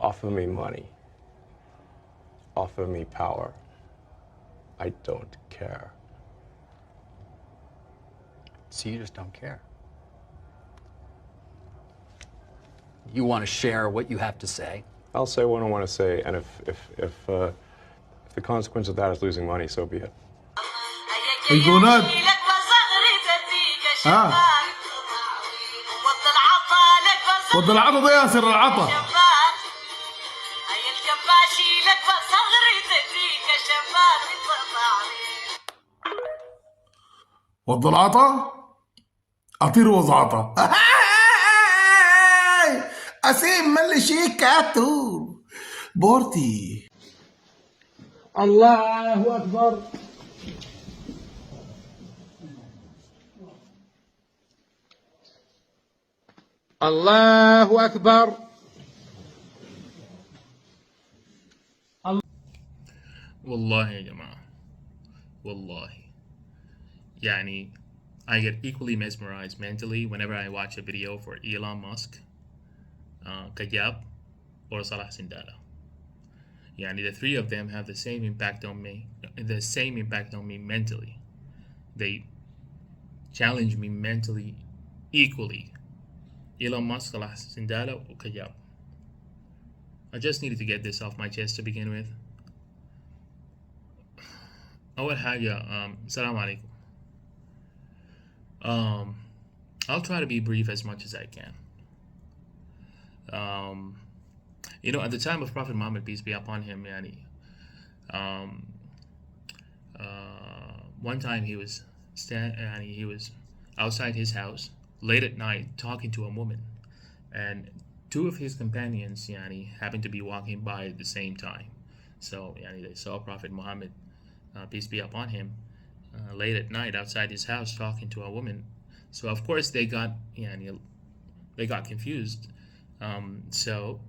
Offer me money. Offer me power. I don't care. So you just don't care. You want to share what you have to say. I'll say what I want to say, and if the consequence of that is losing money, so be it. البونات وض العطا ده ياسر العطا وض العطا اطير وزعطا اسيم ملي شيكاتو بورتي. الله اكبر. الله أكبر. والله يا جماعة والله يعني I get equally mesmerized mentally whenever I watch a video for Elon Musk, Kajab, or Salah Sindala. يعني the three of them have the same impact on me mentally. They challenge me mentally equally. Elon Musk, Salah Sindala, or Kajab. I just needed to get this off my chest to begin with. أول حاجة السلام عليكم. I'll try to be brief as much as I can. At the time of Prophet Muhammad, peace be upon him, one time he was outside his house late at night talking to a woman, and two of his companions happened to be walking by at the same time. So they saw Prophet Muhammad, peace be upon him, late at night outside his house talking to a woman. So of course they got confused. So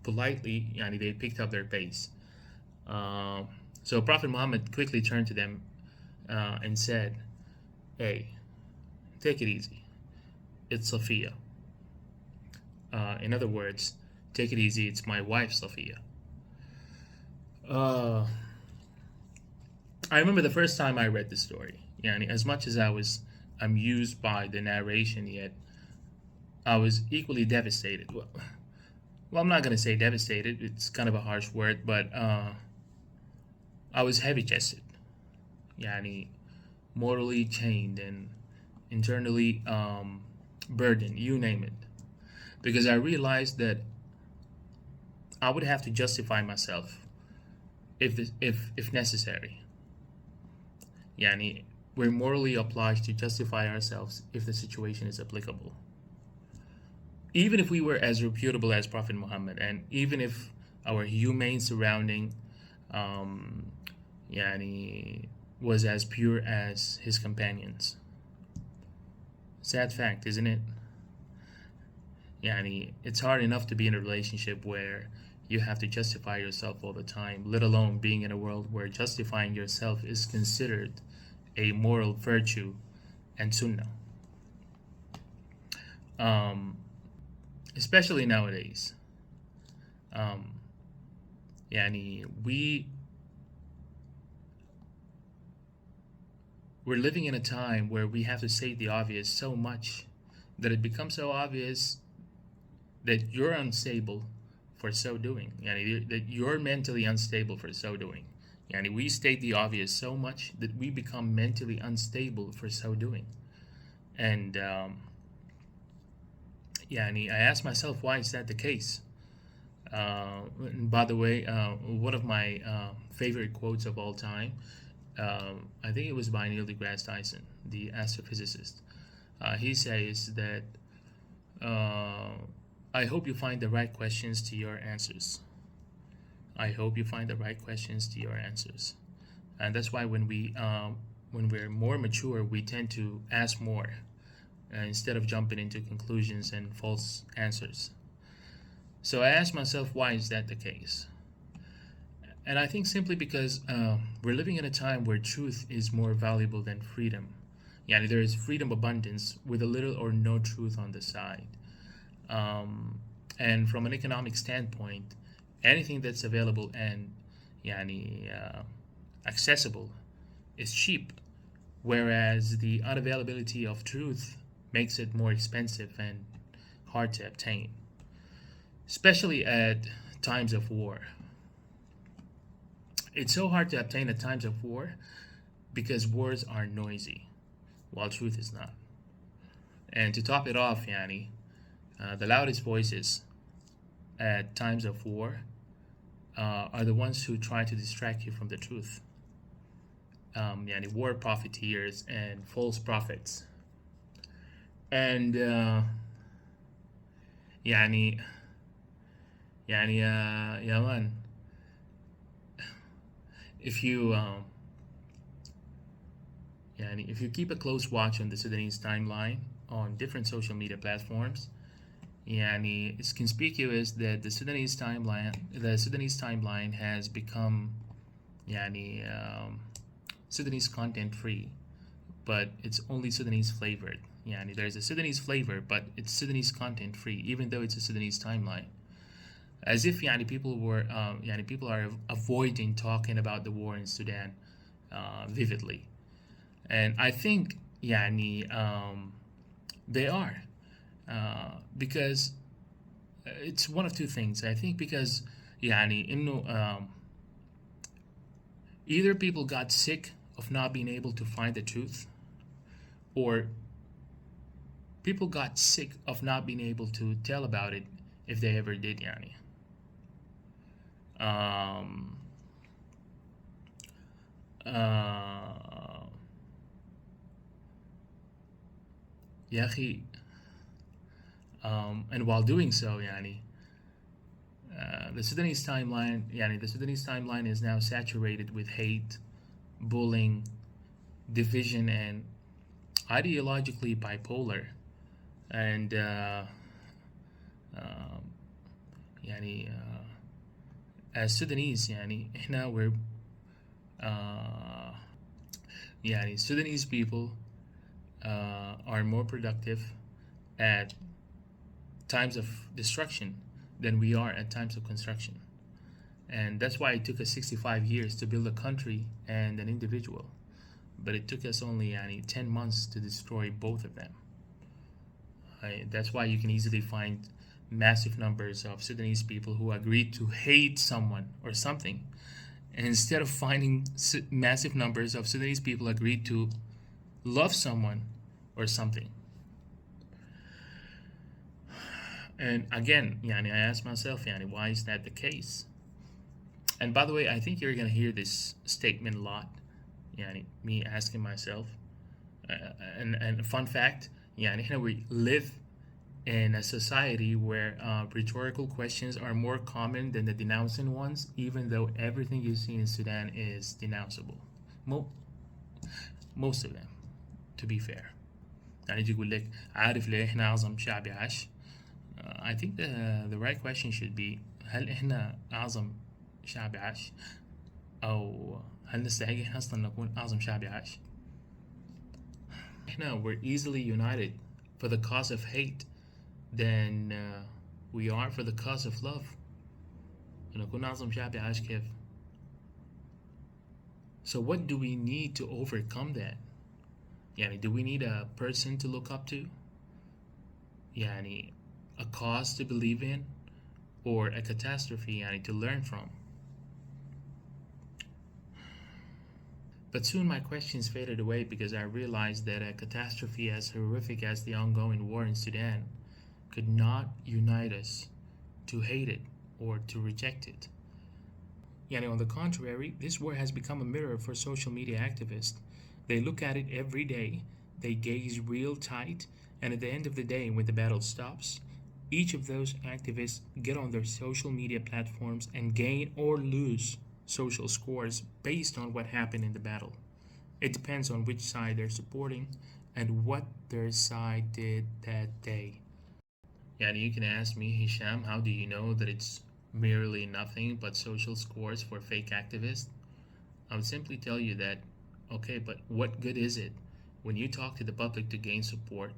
politely they picked up their pace. So Prophet Muhammad quickly turned to them and said, "Hey, take it easy. It's Sophia. In other words, take it easy, it's my wife, Sophia." I remember the first time I read the story. As much as I was amused by the narration, yet I was equally devastated. Well, I'm not going to say devastated, it's kind of a harsh word, but I was heavy-chested. Morally chained and internally burdened, you name it. Because I realized that I would have to justify myself if necessary. We're morally obliged to justify ourselves if the situation is applicable. Even if we were as reputable as Prophet Muhammad, and even if our humane surrounding was as pure as his companions. Sad fact, isn't it? It's hard enough to be in a relationship where you have to justify yourself all the time, let alone being in a world where justifying yourself is considered a moral virtue and sunnah. Especially nowadays. We're living in a time where we have to say the obvious so much that it becomes so obvious that you're unstable for so doing. That you're mentally unstable for so doing. We state the obvious so much that we become mentally unstable for so doing. And I asked myself, why is that the case? And by the way, one of my favorite quotes of all time, I think it was by Neil deGrasse Tyson, the astrophysicist. He says that, I hope you find the right questions to your answers. I hope you find the right questions to your answers. And that's why when we're more mature, we tend to ask more instead of jumping into conclusions and false answers. So I asked myself, why is that the case? And I think simply because we're living in a time where truth is more valuable than freedom. There is freedom abundance with a little or no truth on the side. And from an economic standpoint, anything that's available and accessible is cheap, whereas the unavailability of truth makes it more expensive and hard to obtain, especially at times of war. It's so hard to obtain at times of war because wars are noisy, while truth is not. And to top it off, the loudest voices at times of war are the ones who try to distract you from the truth. War profiteers and false prophets. And يعني يا man, if you if you keep a close watch on the Sudanese timeline on different social media platforms, it's conspicuous that the Sudanese timeline has become Sudanese content free, but it's only Sudanese flavored. There's a Sudanese flavor, but it's Sudanese content free, even though it's a Sudanese timeline. As if people are avoiding talking about the war in Sudan vividly. And I think they are, because it's one of two things. I think because either people got sick of not being able to find the truth, or people got sick of not being able to tell about it if they ever did. يا أخي, and while doing so, the Sudanese timeline is now saturated with hate, bullying, division, and ideologically bipolar. And as Sudanese, إحنا we're Sudanese people are more productive at times of destruction than we are at times of construction. And that's why it took us 65 years to build a country and an individual. But it took us only 10 months to destroy both of them. That's why you can easily find massive numbers of Sudanese people who agreed to hate someone or something. And instead of finding massive numbers of Sudanese people agreed to love someone or something. And again, I ask myself, why is that the case? And by the way, I think you're going to hear this statement a lot, me asking myself. And a fun fact, we live in a society where rhetorical questions are more common than the denouncing ones, even though everything you see in Sudan is denounceable. Most of them, to be fair. يجي يقول لك عارف ليه إحنا أعظم شعب عاش. I think the right question should be هل إحنا أعظم شعب عاش أو هل نستحق إحنا أصلا نكون أعظم شعب عاش. إحنا we're easily united for the cause of hate than we are for the cause of love. نكون أعظم شعب عاش كيف. So what do we need to overcome that? Do we need a person to look up to? A cause to believe in? Or a catastrophe to learn from? But soon my questions faded away because I realized that a catastrophe as horrific as the ongoing war in Sudan could not unite us to hate it or to reject it. On the contrary, this war has become a mirror for social media activists. They look at it every day, they gaze real tight, and at the end of the day, when the battle stops, each of those activists get on their social media platforms and gain or lose social scores based on what happened in the battle. It depends on which side they're supporting and what their side did that day. You can ask me, Hisham, how do you know that it's merely nothing but social scores for fake activists? I would simply tell you that, okay, but what good is it when you talk to the public to gain support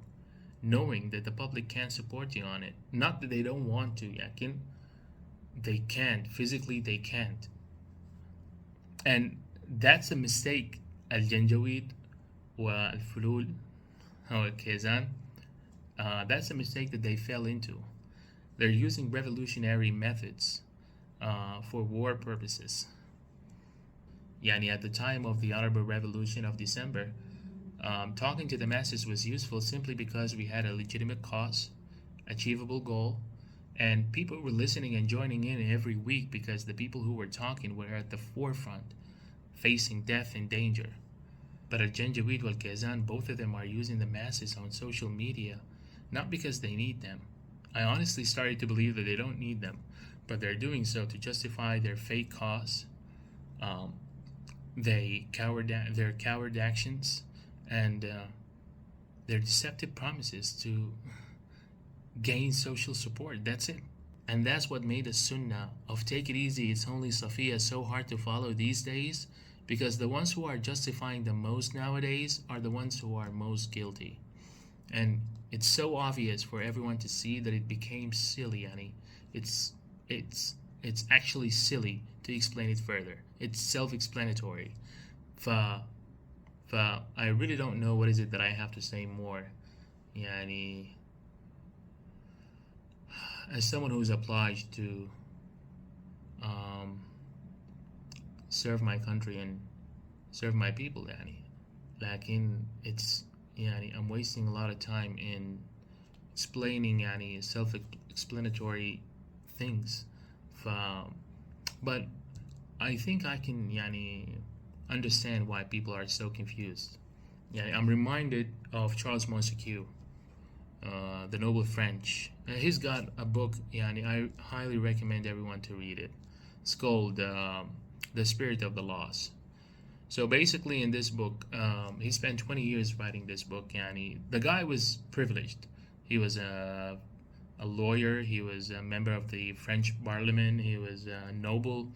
knowing that the public can't support you on it. Not that they don't want to, yakin. They can't. Physically, they can't. And that's a mistake. الجنجويد والفلول أو الكيزان, that's a mistake that they fell into. They're using revolutionary methods for war purposes. Yani at the time of the Honorable Revolution of December, talking to the masses was useful simply because we had a legitimate cause, achievable goal, and people were listening and joining in every week because the people who were talking were at the forefront, facing death and danger. But Al-Janjaweed wal Kazan, both of them are using the masses on social media, not because they need them. I honestly started to believe that they don't need them, but they're doing so to justify their fake cause, their coward actions, and their deceptive promises to gain social support. That's it. And that's what made the sunnah of take it easy, it's only Safiya so hard to follow these days, because the ones who are justifying the most nowadays are the ones who are most guilty. And it's so obvious for everyone to see that it became silly, Annie. It's actually silly to explain it further. It's self-explanatory. I really don't know what is it that I have to say more. Yani, as someone who's obliged to serve my country and serve my people, yani, I'm wasting a lot of time in explaining yani self-explanatory things. But I think I can yani understand why people are so confused. Yeah, I'm reminded of Charles Montesquieu, the noble French. He's got a book, yani I highly recommend everyone to read it. It's called The Spirit of the Laws. So basically in this book, he spent 20 years writing this book. Yani the guy was privileged. He was a lawyer. He was a member of the French Parliament. He was a noble.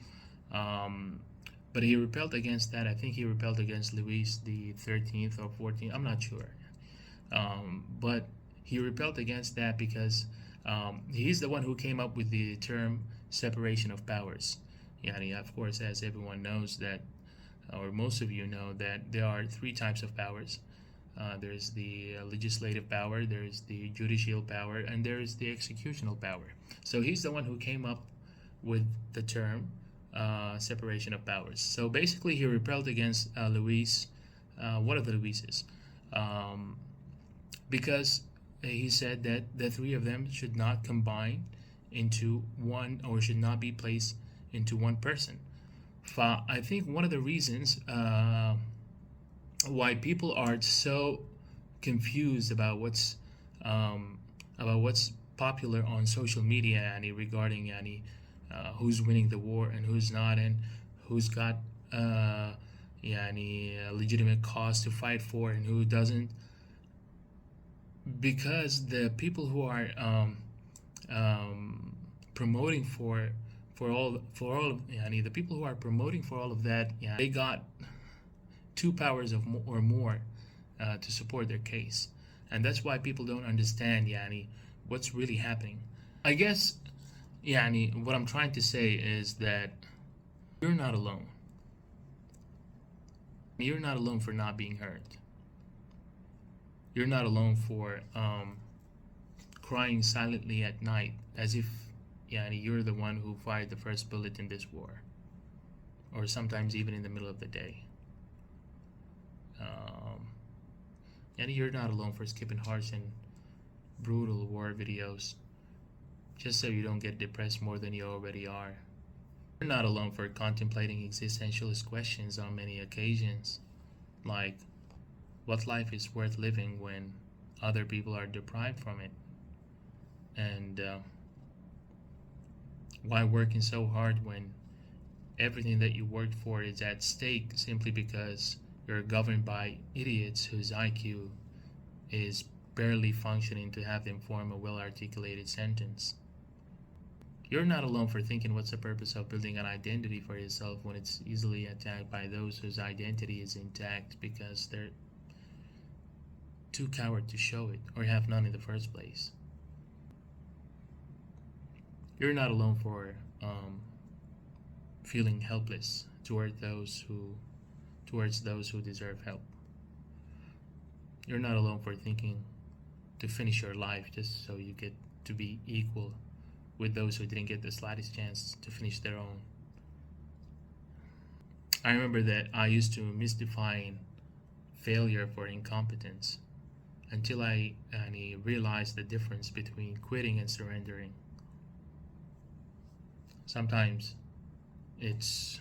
But he rebelled against that. I think he rebelled against Louis the 13th or 14th. I'm not sure. But he rebelled against that because he's the one who came up with the term separation of powers. Yani, of course, as everyone knows that, or most of you know, that there are three types of powers. There's the legislative power, there's the judicial power, and there's the executional power. So he's the one who came up with the term separation of powers. So basically he rebelled against Louis, one of the Louises, because he said that the three of them should not combine into one, or should not be placed into one person. I think one of the reasons why people are so confused about what's popular on social media, and regarding who's winning the war and who's not, and who's got a legitimate cause to fight for and who doesn't, because the people who are promoting for all the people who are promoting for all of that, they got two powers or more to support their case, and that's why people don't understand what's really happening. I guess what I'm trying to say is that you're not alone. You're not alone for not being heard. You're not alone for crying silently at night as if you're the one who fired the first bullet in this war, or sometimes even in the middle of the day. You're not alone for skipping harsh and brutal war videos just so you don't get depressed more than you already are. You're not alone for contemplating existentialist questions on many occasions, like what life is worth living when other people are deprived from it, and why working so hard when everything that you worked for is at stake simply because you're governed by idiots whose IQ is barely functioning to have them form a well-articulated sentence. You're not alone for thinking what's the purpose of building an identity for yourself when it's easily attacked by those whose identity is intact because too coward to show it, or have none in the first place. You're not alone for feeling helpless towards those who deserve help. You're not alone for thinking to finish your life just so you get to be equal with those who didn't get the slightest chance to finish their own. I remember that I used to misdefine failure for incompetence until I realized the difference between quitting and surrendering. Sometimes it's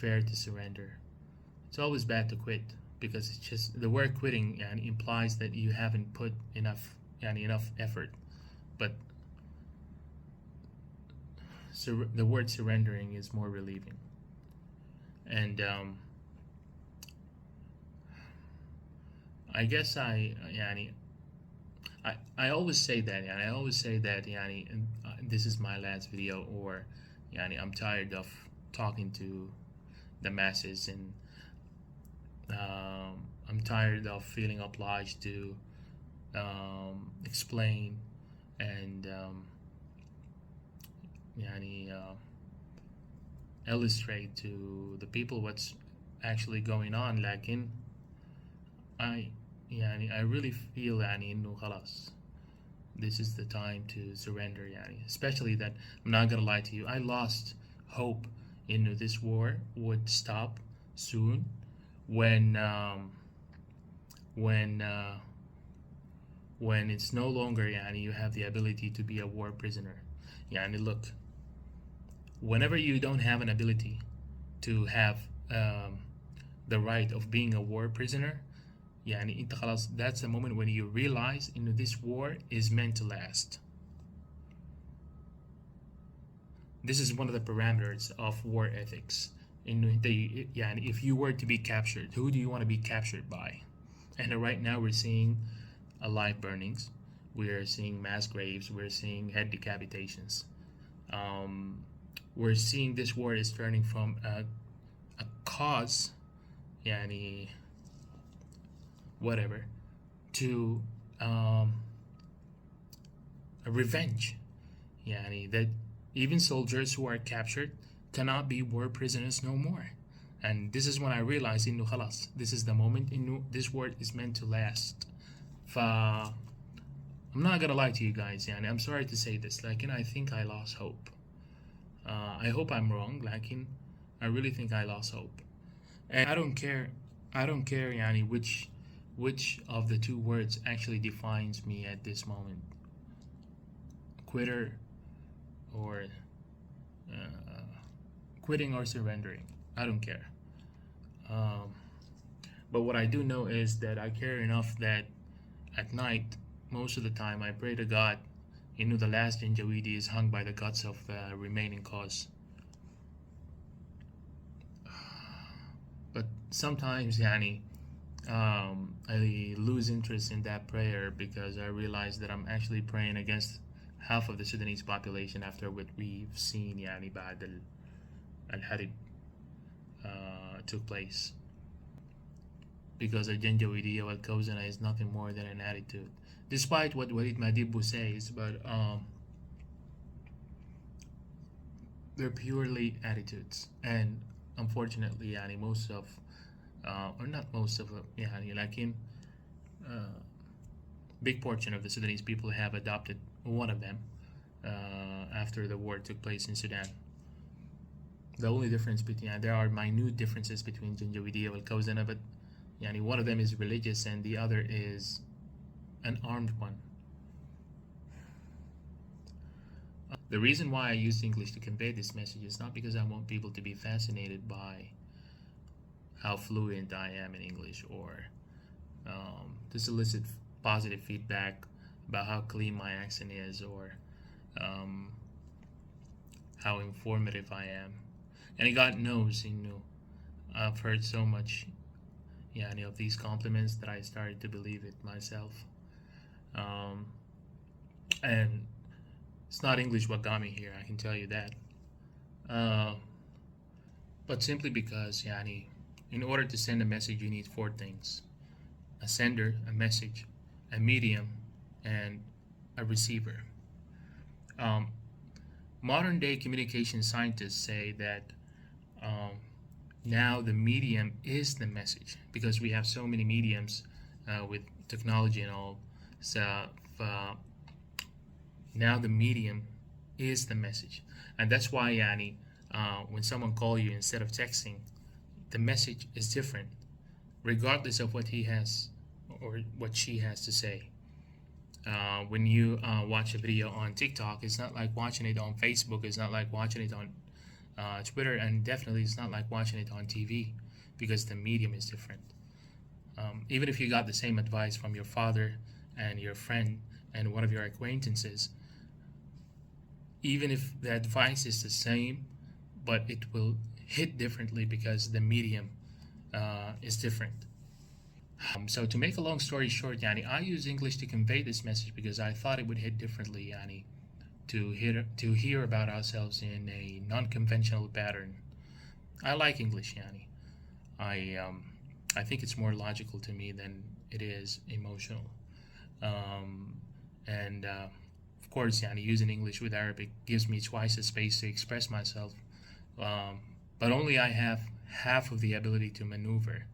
fair to surrender. It's always bad to quit, because it's just the word quitting implies that you haven't put enough effort. But the word surrendering is more relieving. And I guess I always say that, and I always say that this is my last video, or I'm tired of talking to the masses, and I'm tired of feeling obliged to explain and illustrate to the people what's actually going on. لكن I really feel إنه خلاص, this is the time to surrender. Especially that, I'm not gonna lie to you, I lost hope this war would stop soon when it's no longer you have the ability to be a war prisoner. Look, whenever you don't have an ability to have the right of being a war prisoner, انت خلاص, that's the moment when you realize this war is meant to last. This is one of the parameters of war ethics. If you were to be captured, who do you want to be captured by? And right now we're seeing live burnings, we're seeing mass graves, we're seeing head decapitations. We're seeing this war is turning from a cause, whatever, to a revenge. That even soldiers who are captured cannot be war prisoners no more. And this is when I realized خلاص, this is the moment this war is meant to last. I'm not gonna lie to you guys, I'm sorry to say this, I think I lost hope. I hope I'm wrong, I really think I lost hope. And I don't care which of the two words actually defines me at this moment. Quitter or quitting or surrendering. I don't care. But what I do know is that I care enough that at night, most of the time, I pray to God, the last Janjaweed is hung by the guts of the remaining cause. But sometimes, I lose interest in that prayer, because I realize that I'm actually praying against half of the Sudanese population after what we've seen بعد الحرب took place. Because a Janjaweediyya wal Kawzana is nothing more than an attitude. Despite what Walid Madibu says, but they're purely attitudes. And unfortunately, most of or not most of big portion of the Sudanese people have adopted one of them after the war took place in Sudan. The only difference between, there are minute differences between Janjaweediyya and Kawzana, but one of them is religious and the other is an armed one. The reason why I use English to convey this message is not because I want people to be fascinated by how fluent I am in English, or to solicit positive feedback about how clean my accent is, or how informative I am. And God knows, I've heard so much of these compliments that I started to believe it myself. And it's not English what got me here, I can tell you that. But simply because, in order to send a message, you need 4 things. a sender, a message, a medium, and a receiver. Modern day communication scientists say that now the medium is the message, because we have so many mediums with technology and all. So now the medium is the message, and that's why yani, when someone call you instead of texting, the message is different regardless of what he has or what she has to say. When you watch a video on TikTok, it's not like watching it on Facebook, it's not like watching it on Twitter, and definitely it's not like watching it on TV, because the medium is different. Even if you got the same advice from your father and your friend and one of your acquaintances, even if the advice is the same, but it will hit differently because the medium is different. So to make a long story short, yani, I use English to convey this message because I thought it would hit differently, yani, to hear about ourselves in a non-conventional pattern. I like English, yani. I think it's more logical to me than it is emotional. And of course, yani, using English with Arabic gives me twice the space to express myself. But only I have half of the ability to maneuver.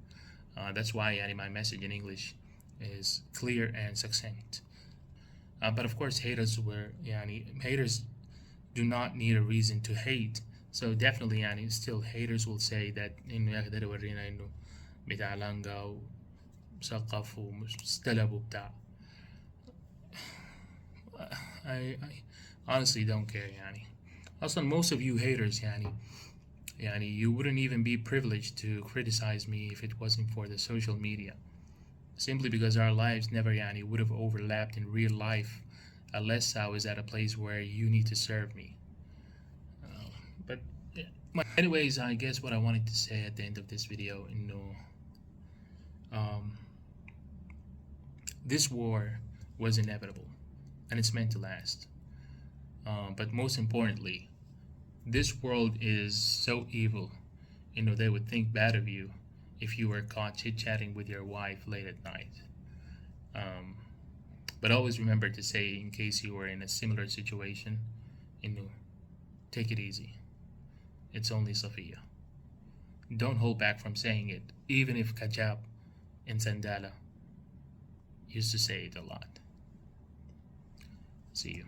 That's why yani, my message in English is clear and succinct. But of course, haters do not need a reason to hate. So definitely, yani, still haters will say that إنه يقدر يورينا إنه بتاع لانجا ومثقف ومستلب وبتاع. I honestly don't care, yani. Also, most of you haters, yani, you wouldn't even be privileged to criticize me if it wasn't for the social media. Simply because our lives never would have overlapped in real life unless I was at a place where you need to serve me. But yeah. Anyways, I guess what I wanted to say at the end of this video, this war was inevitable and it's meant to last. But most importantly, this world is so evil, they would think bad of you if you were caught chit-chatting with your wife late at night. But always remember to say, in case you were in a similar situation, take it easy. It's only Sophia. Don't hold back from saying it, even if Kajab and Sandala used to say it a lot. See you.